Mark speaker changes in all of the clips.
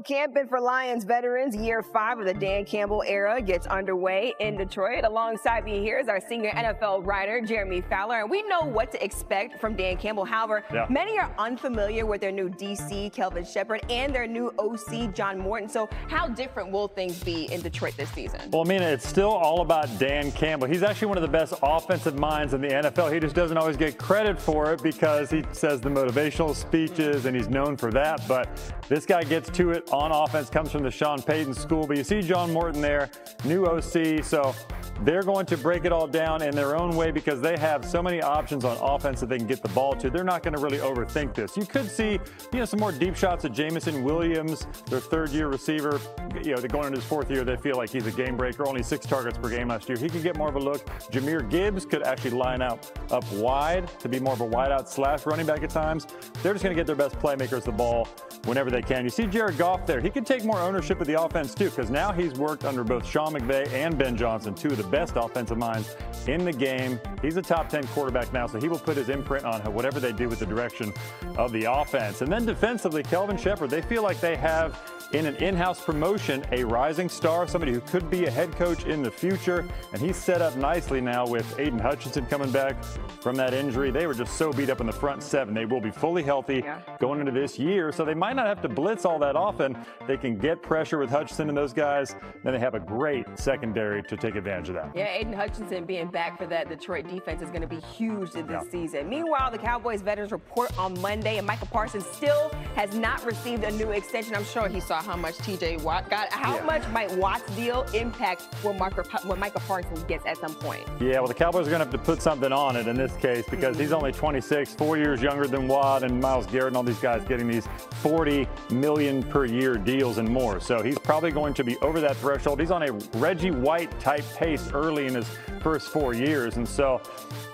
Speaker 1: Camping for Lions veterans, year 5 of the Dan Campbell era gets underway in Detroit. Alongside me here is our senior NFL writer, Jeremy Fowler, and we know what to expect from Dan Campbell. However, many are unfamiliar with their new DC, Kelvin Shepherd, and their new OC, John Morton. So how different will things be in Detroit this season?
Speaker 2: Well, I mean, it's still all about Dan Campbell. He's actually one of the best offensive minds in the NFL. He just doesn't always get credit for it because he says the motivational speeches, and he's known for that. But this guy gets to it on offense, comes from the Sean Payton school. But you see John Morton there, new OC. So they're going to break it all down in their own way because they have so many options on offense that they can get the ball to. They're not going to really overthink this. You could see, some more deep shots at Jamison Williams, their third-year receiver. They're going into his 4th year. They feel like he's a game breaker, only 6 targets per game last year. He could get more of a look. Jahmyr Gibbs could actually line up wide to be more of a wideout / running back at times. They're just going to get their best playmakers the ball whenever they can. You see Jared Goff there. He could take more ownership of the offense too, because now he's worked under both Sean McVay and Ben Johnson, 2 of the best offensive minds in the game. He's a top 10 quarterback now, so he will put his imprint on whatever they do with the direction of the offense. And then defensively, Kelvin Shepherd, they feel like they have in an in-house promotion a rising star, somebody who could be a head coach in the future, and he's set up nicely now with Aiden Hutchinson coming back from that injury. They were just so beat up in the front 7. They will be fully healthy going into this year, so they might not have to blitz all that often. They can get pressure with Hutchinson and those guys. Then they have a great secondary to take advantage of that.
Speaker 1: Yeah, Aiden Hutchinson being back for that Detroit defense is going to be huge this season. Meanwhile, the Cowboys veterans report on Monday, and Micah Parsons still has not received a new extension. I'm sure he saw how much TJ Watt got. How much might Watt's deal impact what Micah Parsons gets at some point? Yeah,
Speaker 2: well, the Cowboys are going to have to put something on it in this case because he's only 26, 4 years younger than Watt and Myles Garrett and all these guys getting these $40 million per year deals and more. So he's probably going to be over that threshold. He's on a Reggie White type pace early in his first 4 years. And so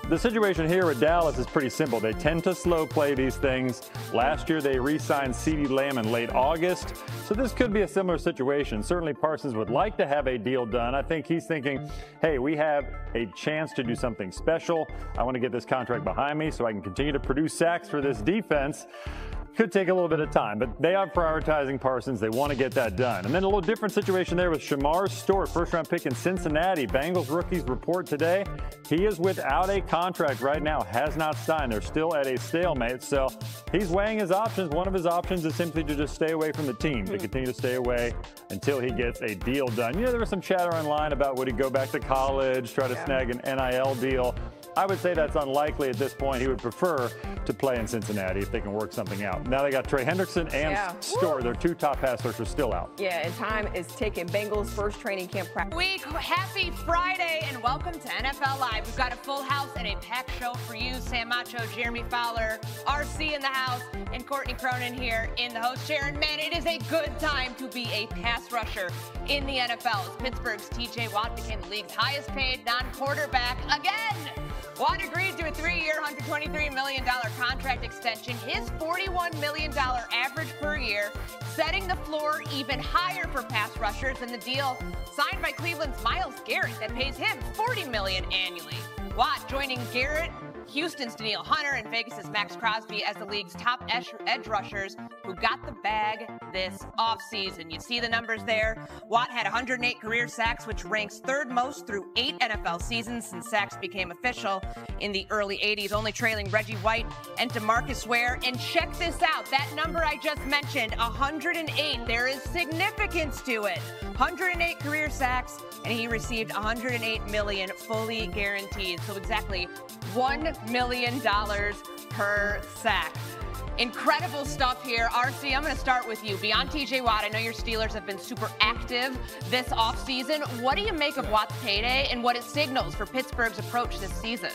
Speaker 2: the situation here with Dallas is pretty simple. They tend to slow play these things. Last year, they re-signed CeeDee Lamb in late August. So this could be a similar situation. Certainly, Parsons would like to have a deal done. I think he's thinking, hey, we have a chance to do something special. I want to get this contract behind me so I can continue to produce sacks for this defense. Could take a little bit of time, but they are prioritizing Parsons. They want to get that done. And then a little different situation there with Shamar Stewart, first-round pick in Cincinnati. Bengals rookies report today. He is without a contract right now, has not signed. They're still at a stalemate, so he's weighing his options. One of his options is simply to just stay away from the team, to continue to stay away until he gets a deal done. There was some chatter online about would he go back to college, try to snag an NIL deal. I would say that's unlikely at this point. He would prefer to play in Cincinnati if they can work something out. Now they got Trey Hendrickson and Stewart. Their 2 top pass rushers still out.
Speaker 1: Yeah, and time is ticking. Bengals first training camp practice
Speaker 3: week. Happy Friday and welcome to NFL Live. We've got a full house and a packed show for you. Sam Macho, Jeremy Fowler, RC in the house, and Courtney Cronin here in the host chair. And man, it is a good time to be a pass rusher in the NFL as Pittsburgh's TJ Watt became the league's highest paid non-quarterback again. Watt agreed to a 3-year, $123 million contract extension, his $41 million average per year, setting the floor even higher for pass rushers than the deal signed by Cleveland's Myles Garrett that pays him $40 million annually. Watt joining Garrett, Houston's Danielle Hunter, and Vegas's Max Crosby as the league's top edge rushers who got the bag this offseason. You see the numbers there. Watt had 108 career sacks, which ranks 3rd most through 8 NFL seasons since sacks became official in the early 80s, only trailing Reggie White and DeMarcus Ware. And check this out, that number I just mentioned, 108, there is significance to it. 108 career sacks, and he received $108 million fully guaranteed. So exactly $1 million per sack. Incredible stuff here. RC, I'm going to start with you. Beyond TJ Watt, I know your Steelers have been super active this offseason. What do you make of Watt's payday and what it signals for Pittsburgh's approach this season?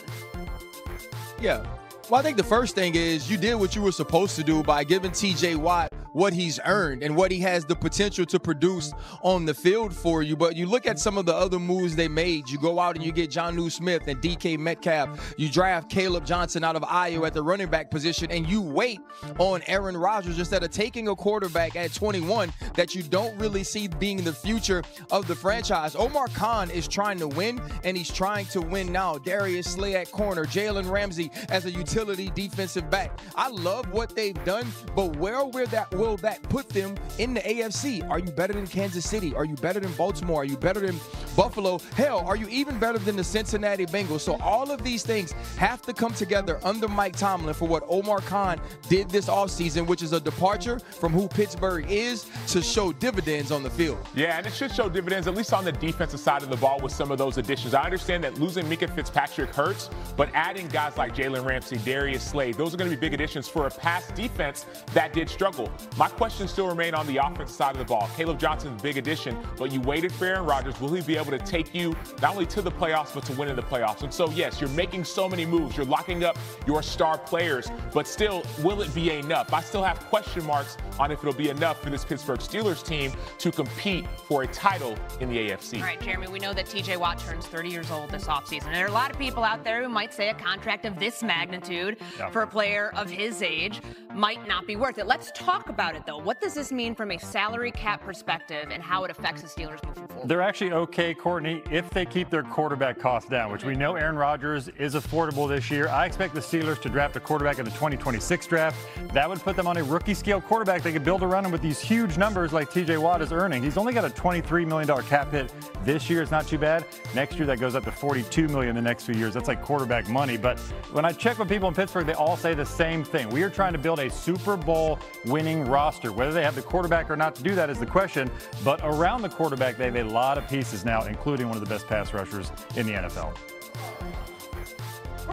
Speaker 4: Yeah. Well, I think the first thing is you did what you were supposed to do by giving TJ Watt what he's earned and what he has the potential to produce on the field for you. But you look at some of the other moves they made. You go out and you get Jonnu Smith and DK Metcalf. You draft Caleb Johnson out of Iowa at the running back position, and you wait on Aaron Rodgers instead of taking a quarterback at 21 that you don't really see being the future of the franchise. Omar Khan is trying to win, and he's trying to win now. Darius Slay at corner, Jalen Ramsey as a utility defensive back. I love what they've done, but where will will that put them in the AFC? Are you better than Kansas City? Are you better than Baltimore? Are you better than Buffalo? Hell, are you even better than the Cincinnati Bengals? So all of these things have to come together under Mike Tomlin for what Omar Khan did this offseason, which is a departure from who Pittsburgh is to show dividends on the field.
Speaker 5: Yeah, and it should show dividends, at least on the defensive side of the ball with some of those additions. I understand that losing Minkah Fitzpatrick hurts, but adding guys like Jalen Ramsey, Darius Slade, those are going to be big additions for a pass defense that did struggle. My questions still remain on the offensive side of the ball. Caleb Johnson's big addition, but you waited for Aaron Rodgers. Will he be able to take you not only to the playoffs, but to win in the playoffs? And so, yes, you're making so many moves. You're locking up your star players, but still, will it be enough? I still have question marks on if it'll be enough for this Pittsburgh Steelers team to compete for a title in the AFC.
Speaker 3: All right, Jeremy, we know that TJ Watt turns 30 years old this offseason. And there are a lot of people out there who might say a contract of this magnitude for a player of his age might not be worth it. Let's talk about it, though. What does this mean from a salary cap perspective and how it affects the Steelers moving forward?
Speaker 2: They're actually okay, Courtney, if they keep their quarterback costs down, which we know Aaron Rodgers is affordable this year. I expect the Steelers to draft a quarterback in the 2026 draft. That would put them on a rookie-scale quarterback. They could build around him with these huge numbers like TJ Watt is earning. He's only got a $23 million cap hit this year. It's not too bad. Next year, that goes up to $42 million the next few years. That's like quarterback money. But when I check with people in Pittsburgh, they all say the same thing. We are trying to build a Super Bowl winning roster. Whether they have the quarterback or not to do that is the question. But around the quarterback, they have a lot of pieces now, including one of the best pass rushers in the NFL.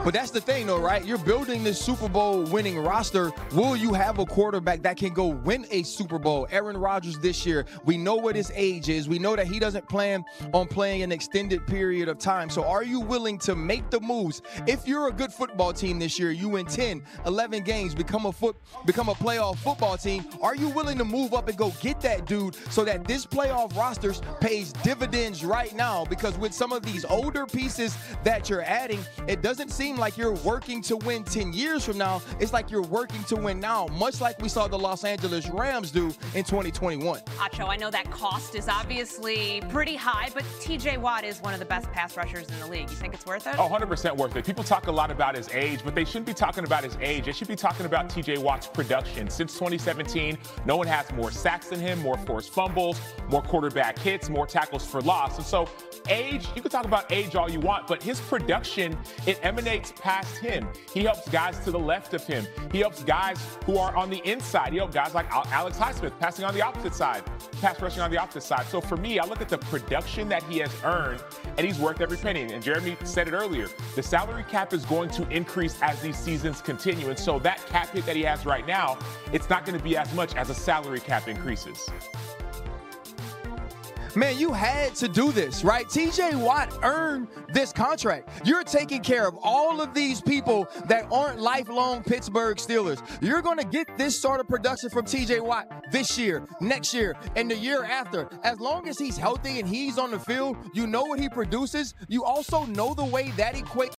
Speaker 4: But that's the thing, though, right? You're building this Super Bowl winning roster. Will you have a quarterback that can go win a Super Bowl? Aaron Rodgers this year, we know what his age is. We know that he doesn't plan on playing an extended period of time. So are you willing to make the moves? If you're a good football team this year, you win 10, 11 games, become a playoff football team, are you willing to move up and go get that dude so that this playoff roster pays dividends right now? Because with some of these older pieces that you're adding, it doesn't seem like you're working to win 10 years from now. It's like you're working to win now, much like we saw the Los Angeles Rams do in 2021.
Speaker 3: Acho, I know that cost is obviously pretty high, but TJ Watt is one of the best pass rushers in the league. You think it's worth it?
Speaker 5: Oh, 100% worth it. People talk a lot about his age, but they shouldn't be talking about his age. They should be talking about TJ Watt's production. Since 2017, no one has more sacks than him, more forced fumbles, more quarterback hits, more tackles for loss. And so age, you can talk about age all you want, but his production, it emanates past him. He helps guys to the left of him. He helps guys who are on the inside. He helps guys like Alex Highsmith passing on the opposite side, pass rushing on the opposite side. So for me, I look at the production that he has earned, and he's worth every penny. And Jeremy said it earlier, the salary cap is going to increase as these seasons continue. And so that cap hit that he has right now, it's not going to be as much as a salary cap increases.
Speaker 4: Man, you had to do this, right? TJ Watt earned this contract. You're taking care of all of these people that aren't lifelong Pittsburgh Steelers. You're going to get this sort of production from TJ Watt this year, next year, and the year after. As long as he's healthy and he's on the field, you know what he produces. You also know the way that equates